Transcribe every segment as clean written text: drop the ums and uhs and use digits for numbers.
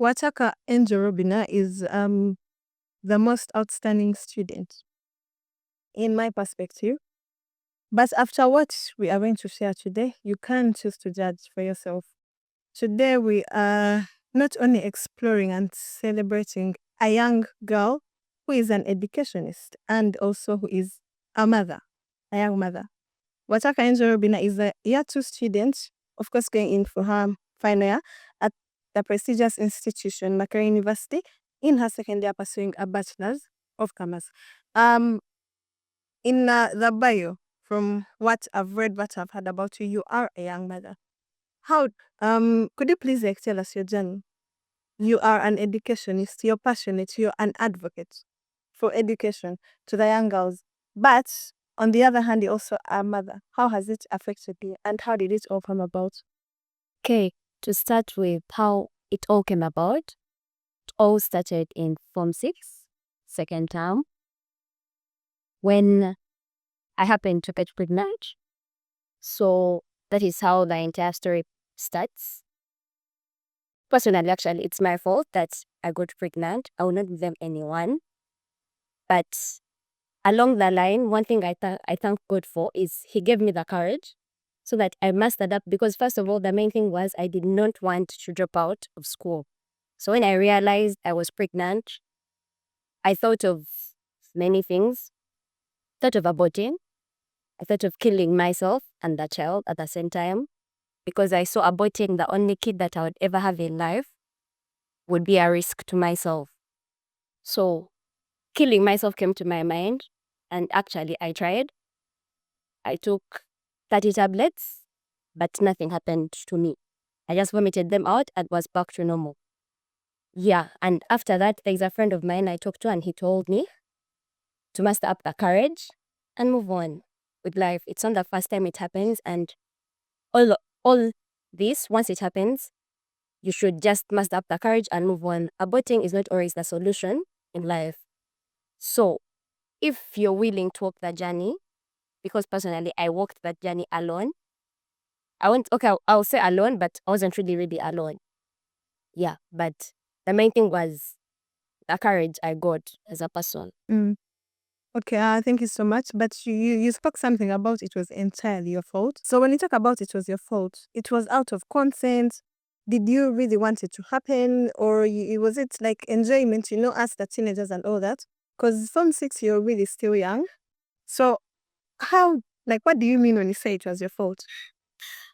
Wataka Enjorobina is the most outstanding student in my perspective. But after what we are going to share today, you can choose to judge for yourself. Today we are not only exploring and celebrating a young girl who is an educationist and also who is a mother, a young mother. Wataka Enjorobina is a year 2 student, of course going in for her final year at the prestigious institution, Makerere University, in her second year pursuing a bachelor's of commerce. In the bio, from what I've read, what I've heard about you, you are a young mother. How could you please tell us your journey? You are an educationist, you're passionate, you're an advocate for education to the young girls. But on the other hand, you're also a mother. How has it affected you and how did it all come about? Okay, to start with how it all came about, it all started in Form 6, second term, when I happened to get pregnant. So that is how the entire story starts. Personally, actually, it's my fault that I got pregnant. I will not blame anyone. But along the line, one thing I thank God for is He gave me the courage so that I mastered up. Because first of all, the main thing was I did not want to drop out of school. So when I realized I was pregnant, I thought of many things. Thought of aborting. I thought of killing myself and the child at the same time, because I saw aborting the only kid that I would ever have in life would be a risk to myself. So killing myself came to my mind, and actually I tried. I took 30 tablets, but nothing happened to me. I just vomited them out and was back to normal. Yeah, and after that, there's a friend of mine I talked to, and he told me to muster up the courage and move on with life. It's not the first time it happens, and all this, once it happens, you should just muster up the courage and move on. Aborting is not always the solution in life. So if you're willing to walk the journey, because personally I walked that journey alone. I'll say alone, but I wasn't really alone. Yeah, but the main thing was the courage I got as a person. Okay, thank you so much. But you spoke something about it was entirely your fault. So when you talk about it was your fault, it was out of consent. Did you really want it to happen, or was it like enjoyment? You know, us the teenagers and all that. Because Form 6, you're really still young. So how, like, what do you mean when you say it was your fault?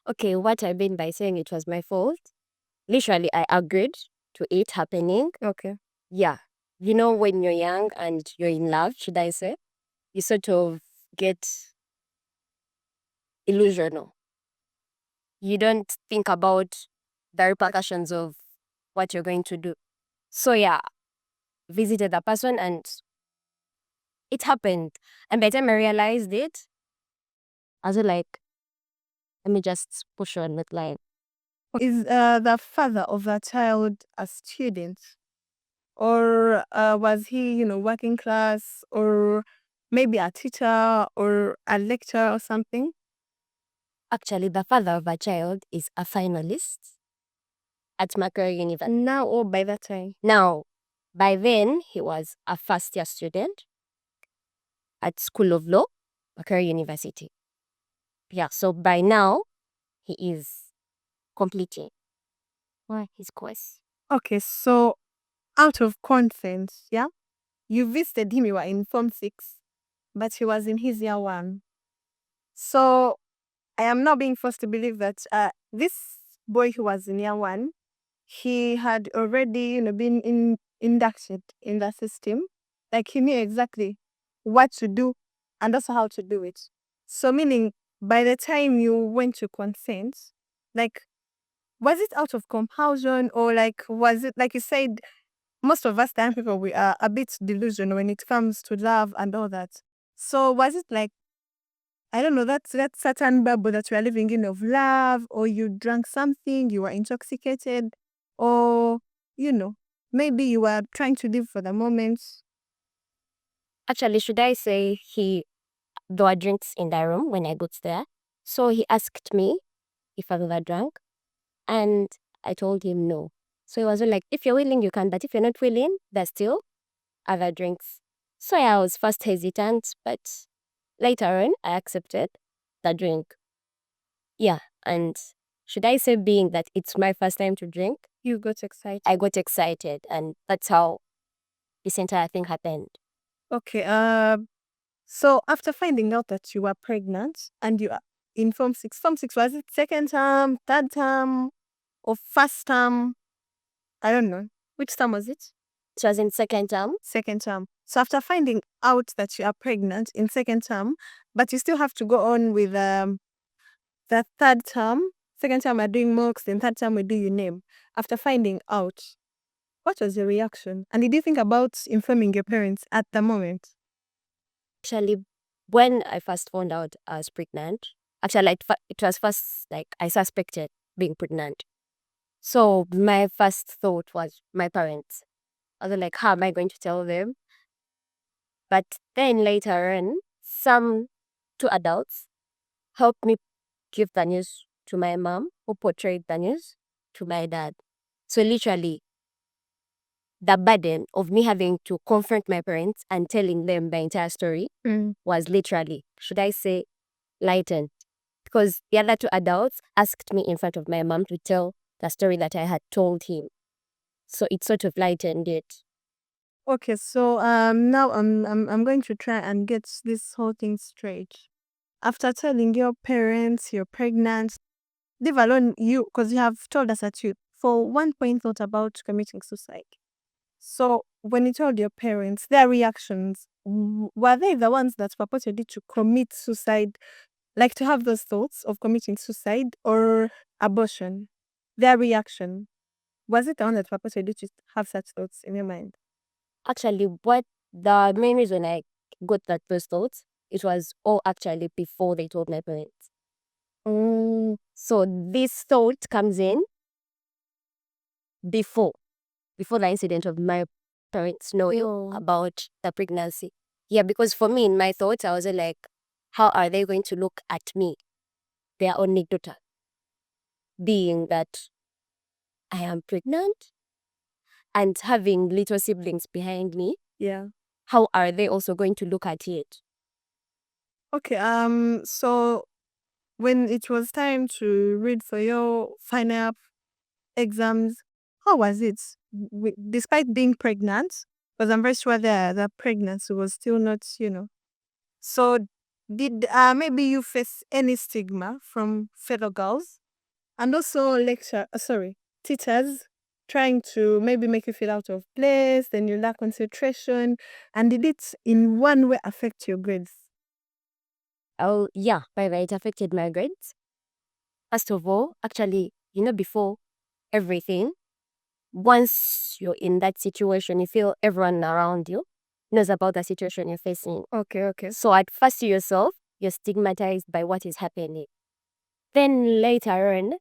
Okay, what I mean by saying it was my fault, literally I agreed to it happening. Okay. Yeah. You know, when you're young and you're in love, should I say, you sort of get illusional. You don't think about the repercussions of what you're going to do. So yeah, visited the person and it happened. And by the time I realized it, I was like, let me just push on with life. Is the father of the child a student? Or was he, working class or maybe a teacher or a lecturer or something? Actually, the father of a child is a finalist at Makerere University. Now or by that time? Now, by then, he was a first year student at School of Law, Makerere University. Yeah, so by now, he is completing his course. Okay, so out of consent, yeah? You visited him, you were in Form 6, but he was in his year 1. So I am now being forced to believe that this boy who was in year 1, he had already, been inducted in the system. Like he knew exactly what to do and also how to do it. So meaning by the time you went to consent, like was it out of compulsion or like was it like you said, most of us young people we are a bit delusional when it comes to love and all that. So was it like I don't know, that certain bubble that we are living in of love, or you drank something, you were intoxicated, or maybe you were trying to live for the moment. Actually, should I say there were drinks in the room when I got there. So he asked me if I've ever drunk, and I told him no. So it was like, if you're willing, you can, but if you're not willing, there's still other drinks. So yeah, I was first hesitant, but later on, I accepted the drink. Yeah, and should I say being that it's my first time to drink, You got excited. I got excited, and that's how this entire thing happened. Okay. So after finding out that you were pregnant and you are in Form 6 was it second term, third term, or first term? I don't know. Which term was it? It was in second term. Second term. So after finding out that you are pregnant in second term, but you still have to go on with the third term. Second term we're doing mocks, then third term we do your name. After finding out, what was your reaction? And did you think about informing your parents at the moment? Actually, when I first found out I was pregnant, actually, it was first like I suspected being pregnant. So my first thought was my parents. I was like, how am I going to tell them? But then later on, some two adults helped me give the news to my mom, who portrayed the news to my dad. So literally, the burden of me having to confront my parents and telling them the entire story was literally, should I say, lightened. Because the other two adults asked me in front of my mom to tell the story that I had told him. So it sort of lightened it. Okay, so now I'm going to try and get this whole thing straight. After telling your parents you're pregnant, leave alone you, because you have told us that you for one point thought about committing suicide. So when you told your parents, their reactions, were they the ones that purported you to commit suicide, like to have those thoughts of committing suicide or abortion? Their reaction, was it the one that purported you to have such thoughts in your mind? Actually, what the main reason I got that those thoughts, it was all actually before they told my parents. So this thought comes in before the incident of my parents knowing about the pregnancy. Yeah, because for me, in my thoughts, I was like, how are they going to look at me, their only daughter, being that I am pregnant and having little siblings behind me? Yeah. How are they also going to look at it? Okay, so when it was time to read for your final exams, how was it? Despite being pregnant, because I'm very sure the pregnancy was still not. So did maybe you face any stigma from fellow girls and also teachers trying to maybe make you feel out of place, then you lack concentration, and did it in one way affect your grades? Oh, yeah, by the way, it affected my grades. First of all, actually, before everything, once you're in that situation, you feel everyone around you knows about the situation you're facing. Okay. So at first yourself, you're stigmatized by what is happening. Then later on,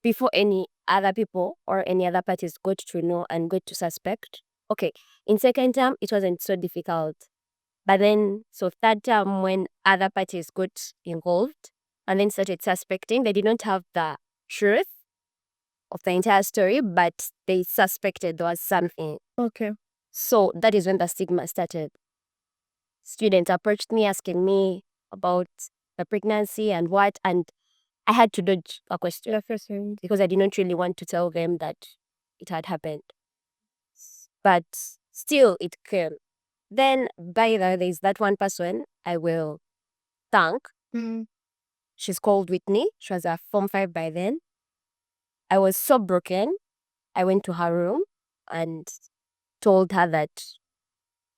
before any other people or any other parties got to know and got to suspect, okay, in second term, it wasn't so difficult. But then, so third term, when other parties got involved and then started suspecting, they did not have the truth of the entire story, but they suspected there was something. Okay. So that is when the stigma started. Students approached me asking me about the pregnancy and what, and I had to dodge a question because I did not really want to tell them that it had happened. But still, it came. Then, by the way, there's that one person I will thank. She's called Whitney. She was a Form 5 by then. I was so broken. I went to her room and told her that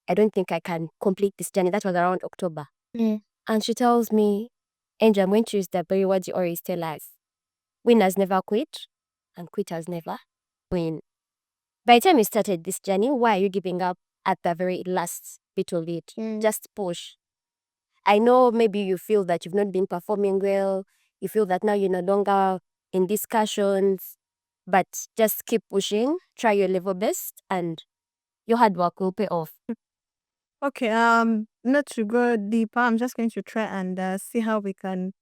I don't think I can complete this journey. That was around October. And she tells me, Angel, I'm going to use the very words you always tell us. Winners never quit, and quitters never win. By the time you started this journey, why are you giving up at the very last bit of it? Just push. I know maybe you feel that you've not been performing well. You feel that now you're no longer in discussions, but just keep pushing, try your level best, and your hard work will pay off. Okay, not to go deeper, I'm just going to try and see how we can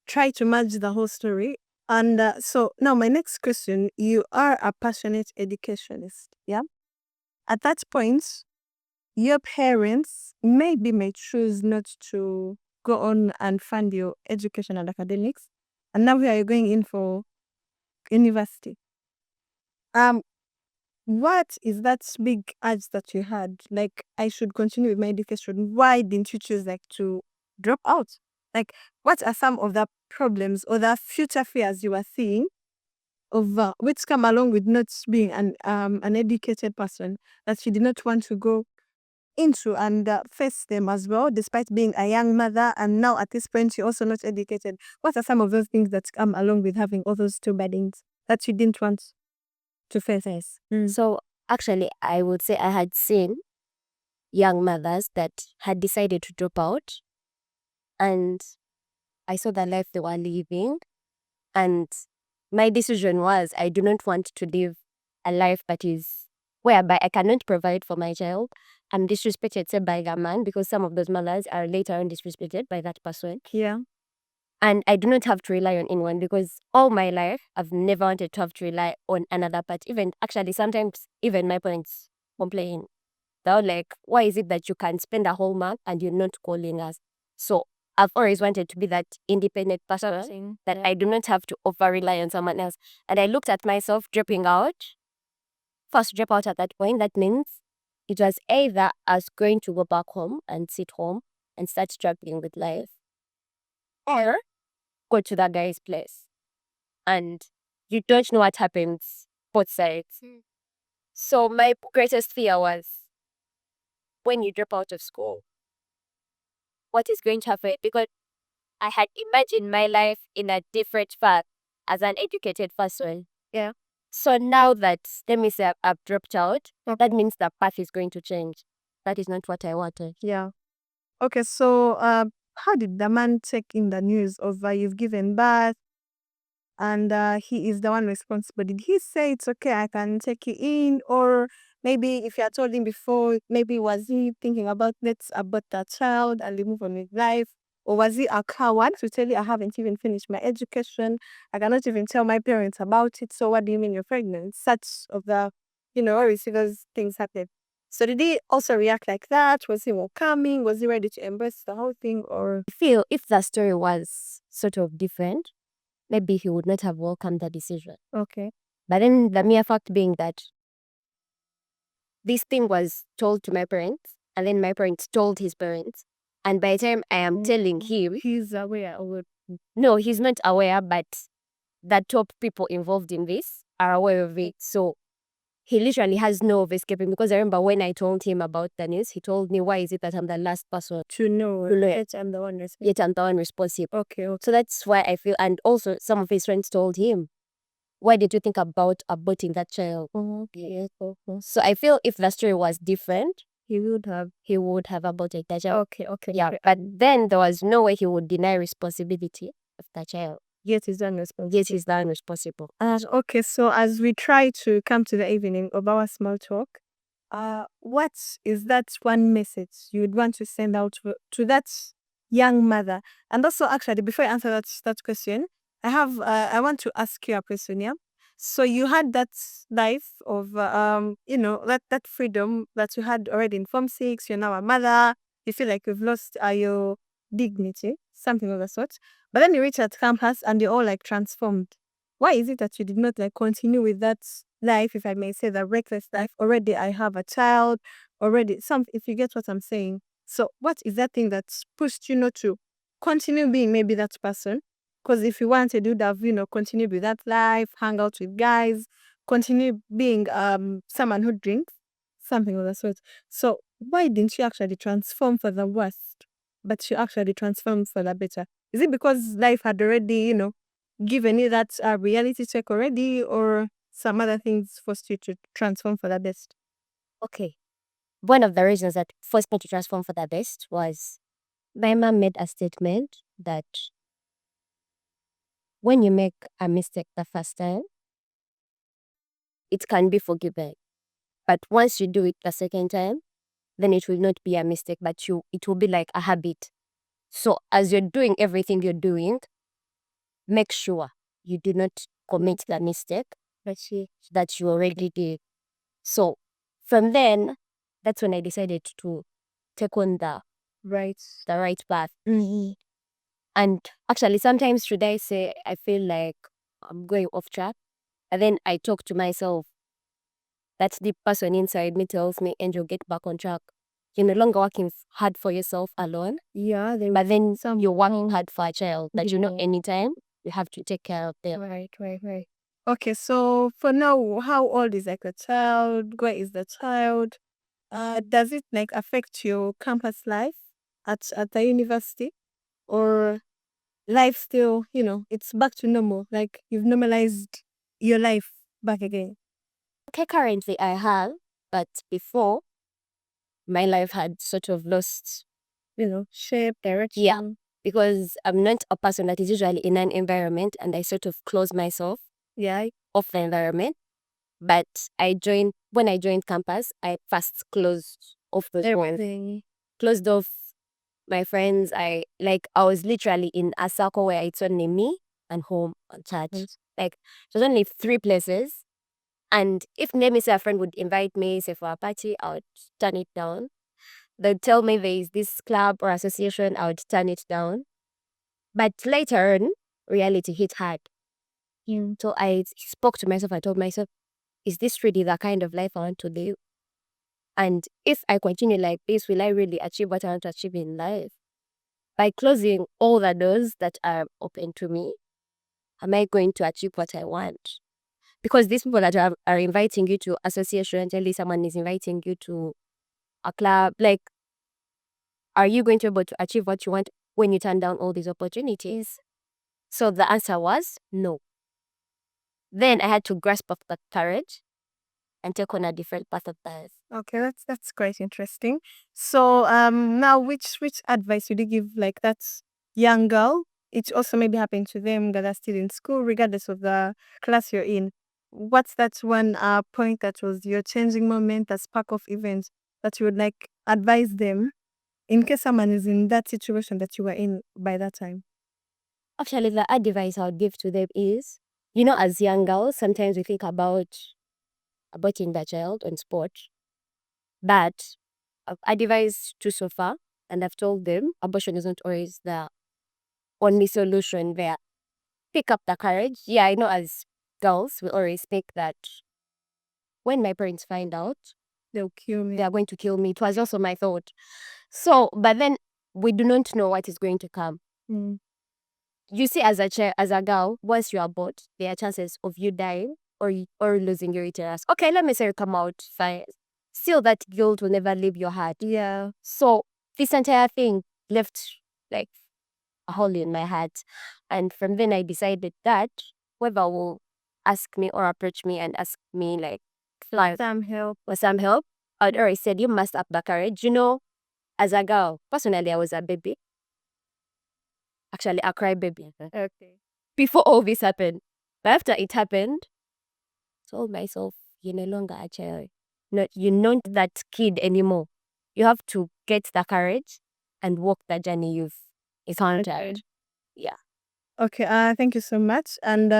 try to merge the whole story. And so now my next question, you are a passionate educationist, yeah? At that point, your parents maybe may choose not to go on and fund your education and academics. And now here you're going in for university. Um, what is that big urge that you had? Like, I should continue with my education. Why didn't you choose like to drop out? Like, what are some of the problems or the future fears you are seeing of which come along with not being an educated person that you did not want to go into and face them as well, despite being a young mother and now at this point you're also not educated? What are some of those things that come along with having all those two burdens that you didn't want to face? So actually, I would say I had seen young mothers that had decided to drop out, and I saw the life they were living, and my decision was I do not want to live a life that is whereby I cannot provide for my child. I'm disrespected, say, by a man, because some of those mothers are later on disrespected by that person. Yeah. And I do not have to rely on anyone, because all my life I've never wanted to have to rely on another part. Even actually sometimes even my parents complain. They're like, why is it that you can spend a whole month and you're not calling us? So I've always wanted to be that independent person that I do not have to over rely on someone else. And I looked at myself dropping out. First drop out at that point, that means it was either I was going to go back home and sit home and start struggling with life, or go to that guy's place. And you don't know what happens both sides. So my greatest fear was, when you drop out of school, what is going to happen? Because I had imagined my life in a different path as an educated person. Yeah. So now that, let me say, I've dropped out, that means the path is going to change. That is not what I wanted. Yeah. Okay, so how did the man take in the news of you've given birth and he is the one responsible? Did he say it's okay, I can take you in? Or maybe if you had told him before, maybe was he thinking about let's abort that child and move on with life? Or was he a coward to tell you, I haven't even finished my education, I cannot even tell my parents about it, so what do you mean you're pregnant? Such of the, obviously those things happen. So did he also react like that? Was he welcoming? Was he ready to embrace the whole thing? Or I feel if the story was sort of different, maybe he would not have welcomed the decision. okay, But then the mere fact being that this thing was told to my parents, and then my parents told his parents, and by the time I am telling him, he's aware of it. no, he's not aware, but the top people involved in this are aware of it. So he literally has no of escaping, because I remember when I told him about the news, he told me, why is it that I'm the last person To know to know? yet I'm the one responsible. Yet I'm the one responsible. Okay. So that's why I feel, and also some of his friends told him, why did you think about aborting that child? Yes. So I feel if the story was different, He would have. he would have aborted the child. Okay. Yeah, but then there was no way he would deny responsibility of the child. Yet he's done responsible. Yes, he's not responsible. Okay, so as we try to come to the evening of our small talk, what is that one message you would want to send out to that young mother? And also, actually, before I answer that question, I want to ask you a question. Yeah. So you had that life of that freedom that you had already in Form 6. You're now a mother. You feel like you've lost your dignity, something of the sort. But then you reach at campus and you're all like transformed. Why is it that you did not like continue with that life, if I may say, the reckless life? Already I have a child, already if you get what I'm saying. So what is that thing that's pushed you not to continue being maybe that person? Because if you wanted, you'd have, continued with that life, hang out with guys, continue being someone who drinks, something of the sort. So why didn't you actually transform for the worst, but you actually transformed for the better? Is it because life had already, given you that reality check already, or some other things forced you to transform for the best? Okay. One of the reasons that forced me to transform for the best was my mom made a statement that when you make a mistake the first time, it can be forgiven. But once you do it the second time, then it will not be a mistake, but it will be like a habit. So as you're doing everything you're doing, make sure you do not commit the mistake that you already did. So from then, that's when I decided to take on Right. the right path. And actually, sometimes should I say I feel like I'm going off track, and then I talk to myself. That the person inside me tells me, Angel, get back on track. You're no longer working hard for yourself alone, Yeah. but then you're working hard for a child that you know anytime you have to take care of them. Right. Okay, so for now, how old is like a child? Where is the child? Does it like affect your campus life at the university, or life still, it's back to normal, like you've normalized your life back again? Okay, currently I have, but before my life had sort of lost Shape, direction. Yeah, because I'm not a person that is usually in an environment and I sort of close myself Yeah. off the environment. But when I joined campus, I first closed off those ones. Everything. Closed off my friends. I was literally in a circle where it's only me and home and church. Yes. Like there's only 3 places. And if let me say a friend would invite me, say for a party, I would turn it down. They'd tell me there is this club or association, I would turn it down. But later on, reality hit hard. So I spoke to myself, I told myself, is this really the kind of life I want to live? And if I continue like this, will I really achieve what I want to achieve in life? By closing all the doors that are open to me, am I going to achieve what I want? Because these people that are inviting you to association, tell you someone is inviting you to a club, like, are you going to be able to achieve what you want when you turn down all these opportunities? So the answer was no. Then I had to grasp up that courage and take on a different path of life. Okay, that's quite interesting. So now which advice would you give like that young girl? It also maybe happened to them that are still in school, regardless of the class you're in. What's that one point that was your changing moment, a spark of events that you would like advise them in case someone is in that situation that you were in by that time? Actually, the advice I would give to them is, as young girls, sometimes we think about aborting the child on sport. But I've advised to so far, and I've told them abortion isn't always the only solution there. Pick up the courage. Yeah, I know as girls, we always think that when my parents find out, They'll kill me. they are going to kill me. It was also my thought. So, but then we do not know what is going to come. Mm. You see, as a girl, once you abort, there are chances of you dying or losing your uterus. Okay, let me say you come out fine. Still, that guilt will never leave your heart. Yeah. So this entire thing left like a hole in my heart. And from then I decided that whoever will ask me or approach me and ask me like Some help. for some help, I'd already said you must have the courage. As a girl, personally I was a baby. Actually a cry baby. Okay. Before all this happened. But after it happened, I told myself, you're no longer a child. You're not that kid anymore. You have to get the courage and walk the journey you've encountered. Yeah. Okay, thank you so much. And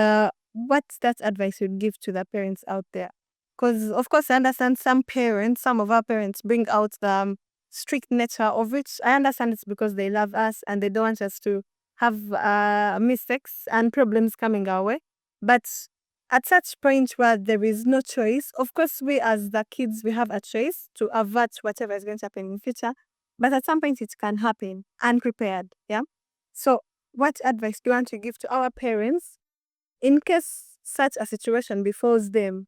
what's that advice you'd give to the parents out there? Because, of course, I understand some of our parents bring out the strict nature of it. I understand it's because they love us and they don't want us to have mistakes and problems coming our way. But at such point where there is no choice, of course, we as the kids, we have a choice to avert whatever is going to happen in future. But at some point, it can happen unprepared. Yeah. So, what advice do you want to give to our parents in case such a situation befalls them?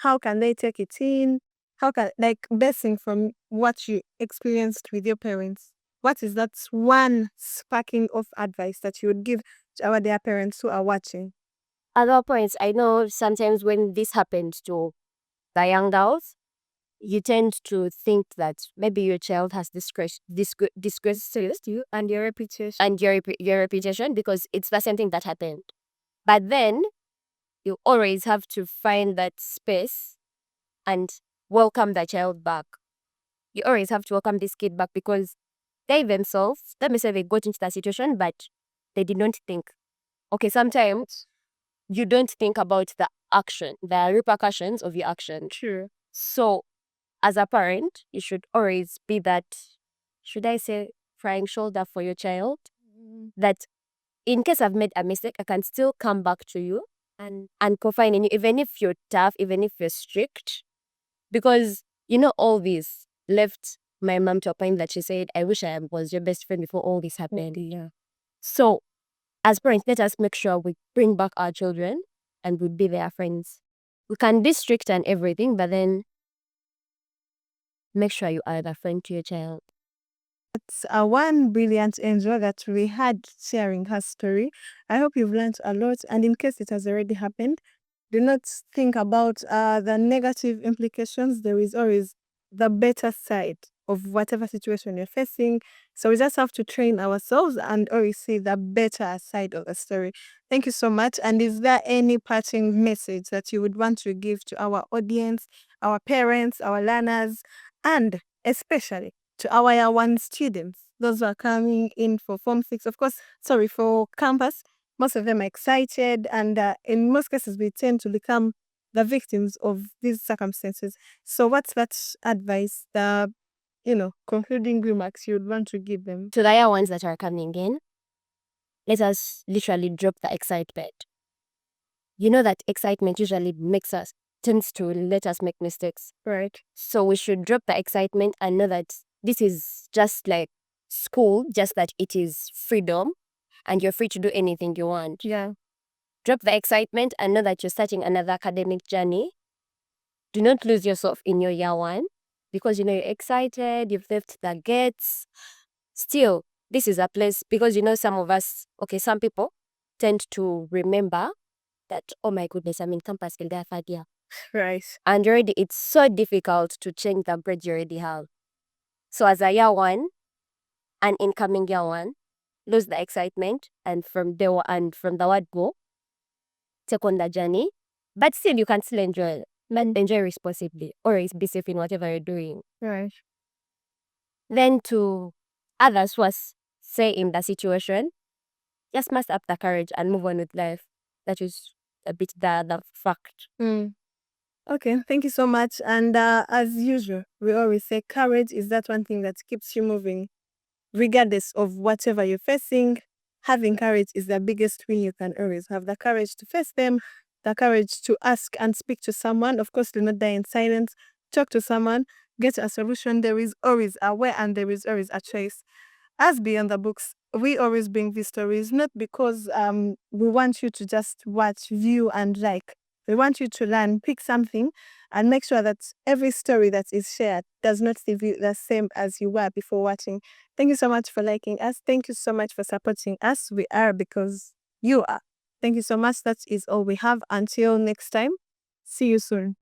How can they take it in? How can, like, basing from what you experienced with your parents, what is that one sparking of advice that you would give to our dear parents who are watching? Other points, I know sometimes when this happens to the young girls, you tend to think that maybe your child has disgraced you And your reputation. and your reputation because it's the same thing that happened. But then you always have to find that space and welcome the child back. You always have to welcome this kid back because they themselves, let me say they got into that situation, but they did not think. Okay, sometimes you don't think about the repercussions of your action. True. So, as a parent, you should always be that, should I say, crying shoulder for your child. That in case I've made a mistake, I can still come back to you and confide in you, even if you're tough, even if you're strict. Because, all this left my mom to a point that she said, I wish I was your best friend before all this happened. Yeah. So, as parents, let us make sure we bring back our children and we be their friends. We can be strict and everything, but then make sure you are the friend to your child. It's one brilliant angel that we had sharing her story. I hope you've learned a lot. And in case it has already happened, do not think about the negative implications. There is always the better side of whatever situation you're facing. So we just have to train ourselves and always see the better side of the story. Thank you so much. And is there any parting message that you would want to give to our audience, our parents, our learners, and especially to our year one students, those who are coming in for Form 6, of course, for campus? Most of them are excited, and in most cases, we tend to become the victims of these circumstances. So, what's that advice, the concluding remarks you would want to give them? To the year ones that are coming in, let us literally drop the excitement. You know that excitement usually tends to let us make mistakes. Right. So we should drop the excitement and know that this is just like school, just that it is freedom and you're free to do anything you want. Yeah. Drop the excitement and know that you're starting another academic journey. Do not lose yourself in your year one because you're excited, you've left the gates. Still, this is a place because some people tend to remember that, oh my goodness, I'm in campus in their third year. Right. And already it's so difficult to change the bridge you already have. So as a year one, an incoming year one, lose the excitement and from the word go, take on the journey. But still you can still enjoy. But enjoy responsibly or be safe in whatever you're doing. Right. Then to others who are say in the situation, just muster up the courage and move on with life. That is a bit the fact. Okay, thank you so much. And as usual, we always say courage is that one thing that keeps you moving, regardless of whatever you're facing. Having courage is the biggest win you can always have. The courage to face them, the courage to ask and speak to someone. Of course, do not die in silence. Talk to someone, get a solution. There is always a way and there is always a choice. As Beyond the Books, we always bring these stories, not because we want you to just watch, view, and like. We want you to learn, pick something, and make sure that every story that is shared does not leave you the same as you were before watching. Thank you so much for liking us. Thank you so much for supporting us. We are because you are. Thank you so much. That is all we have. Until next time, see you soon.